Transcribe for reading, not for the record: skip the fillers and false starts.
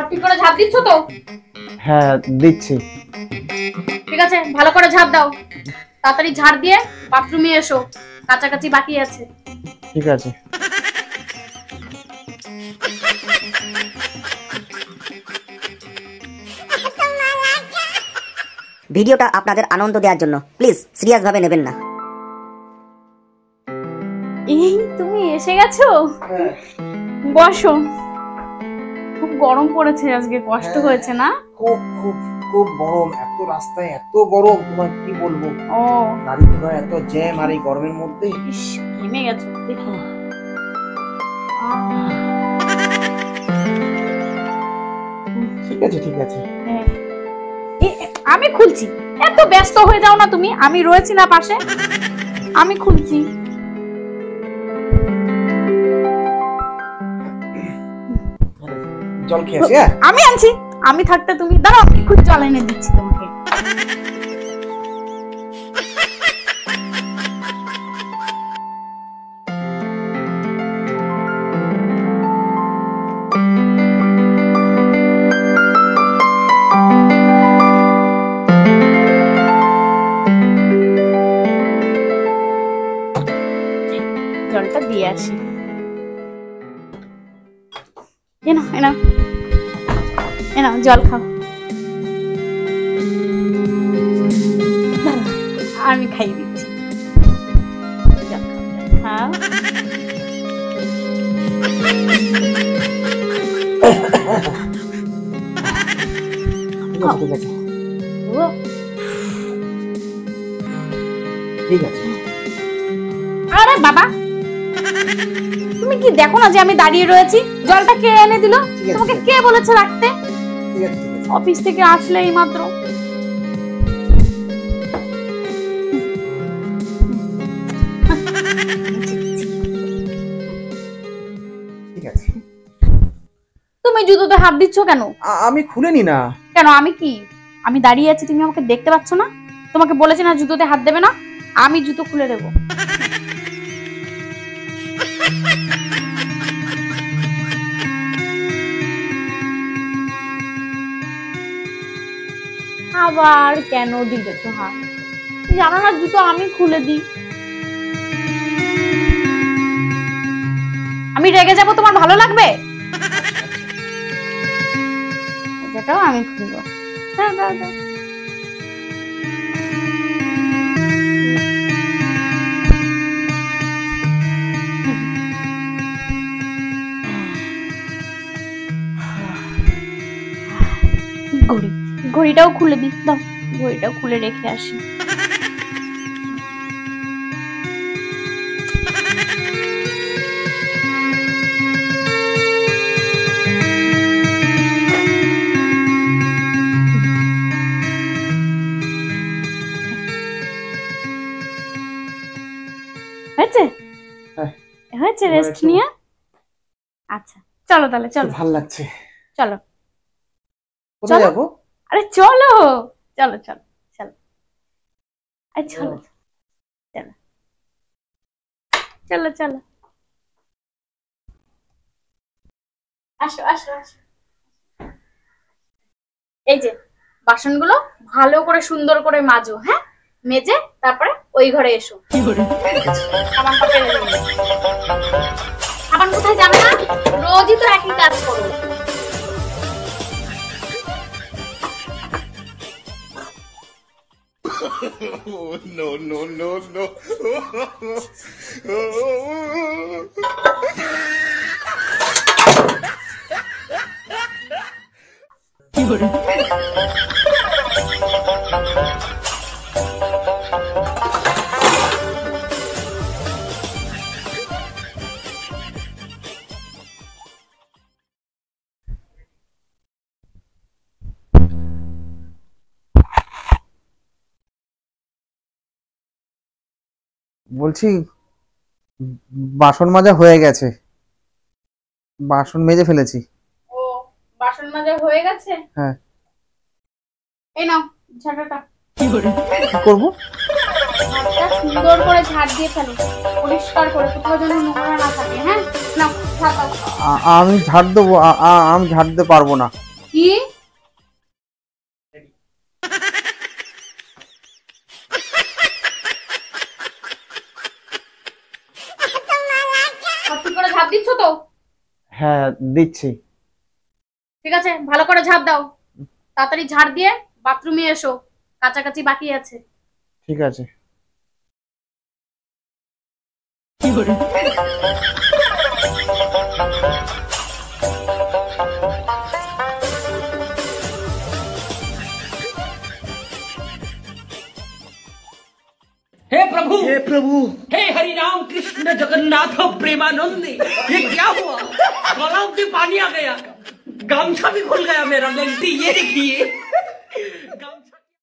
ঠিক করে ঝাড় দিচ্ছ তো? হ্যাঁ দিচ্ছি। ঠিক আছে, ভালো করে ঝাড় দাও। তাড়াতাড়ি ঝাড় দিয়ে বাথরুমে এসো, কাচাকাচি বাকি আছে। ঠিক আছে। ভিডিওটা আপনাদের আনন্দ দেওয়ার জন্য প্লিজ সিরিয়াস ভাবে নেবেন না। এই তুমি এসে গেছো? বসো। খুব গরম পড়েছে আজকে, কষ্ট হয়েছে না? খুব খুব খুব গরম, এত রাস্তায় এত গরম, তোমার কি বলবো। ও গাড়ি ঘোড়া এত জ্যাম, আর এই গরমের মধ্যে ঘেমে গেছো দেখো। ঠিক আছে ঠিক আছে। আমি খুলছি, এত ব্যস্ত হয়ে যাও না তুমি, আমি রয়েছি না পাশে, আমি খুলছি। জল খেয়ে আসি। আমি আনছি, আমি থাকতে তুমি দাঁড়াও, আমি খুব জল এনে দিচ্ছি তোমাকে। জলটা দিয়ে আসি। এনাও জল খাও। আমি খাই দিচ্ছি, খাও। ঠিক আছে। আরে বাবা, তুমি কি দেখো না যে আমি দাঁড়িয়ে রয়েছি? জলটা কে এনে দিল? তোমাকে কে বলেছে রাখতে? অফিস থেকে আসলে এই মাত্র। ঠিক আছে। তুমি জুতোতে হাত দিচ্ছ কেন? আমি খুলিনি না। কেন? আমি কি, আমি দাঁড়িয়ে আছি, তুমি আমাকে দেখতে পাচ্ছ না? তোমাকে বলেছি না জুতোতে হাত দেবে না? আমি জুতো খুলে দেবো। আবার কেন দিতেছো হাত? জানো না জুতো আমি খুলে দিই। আমি রেগে যাবো, তোমার ভালো লাগবে? এটাও আমি খুলবো। দাও দাও দাও। ঘড়ি, ঘড়িটাও খুলে দিই, দাও ঘড়িটাও খুলে রেখে আসি। হয়েছে? হয়েছে রেস্ট নিয়ে? আচ্ছা চলো তাহলে, চলো। ভালো লাগছে। চলো। কোথায় যাবো? আরে চলো চলো চলো চলো, আরে চলো চলো চলো চলো, আসো আসো আসো। এই যে বাসনগুলো ভালো করে সুন্দর করে মাজো, হ্যাঁ? মেজে তারপরে ওই ঘরে এসো। সাবানটা ফেলে দিও। সাবান কোথায় যাবে না, রোজই তো একই কাজ করো। No, no, no, no. বলছি বাসন মাজা হয়ে গেছে, বাসন মেজে ফেলেছি। ও বাসন মাজা হয়ে গেছে? হ্যাঁ। এই নাও ঝাঁটাটা। কি করবো? ঘরটা সুন্দর করে ঝাড় দিয়ে ফেলো, পরিষ্কার করে, কোথাও যেন নোংরা না থাকে। হ্যাঁ, নাও ঝাড় দাও। আমি ঝাড় দেবো, আমি ঝাড় দিতে পারবো না। কি? সত্যি করে ঝাড় দিচ্ছ তো? হ্যাঁ দিচ্ছি। ঠিক আছে, ভালো করে ঝাড় দাও। তাড়াতাড়ি ঝাড় দিয়ে বাথরুমে এসো, কাচাকাচি বাকি আছে। ঠিক আছে। हे प्रभु हे हरि राम कृष्ण जगन्नाथ प्रेमानंद, ये क्या हुआ? गलाव में पानी आ गया, गामछा भी खुल गया मेरा। लगती ये देखिए।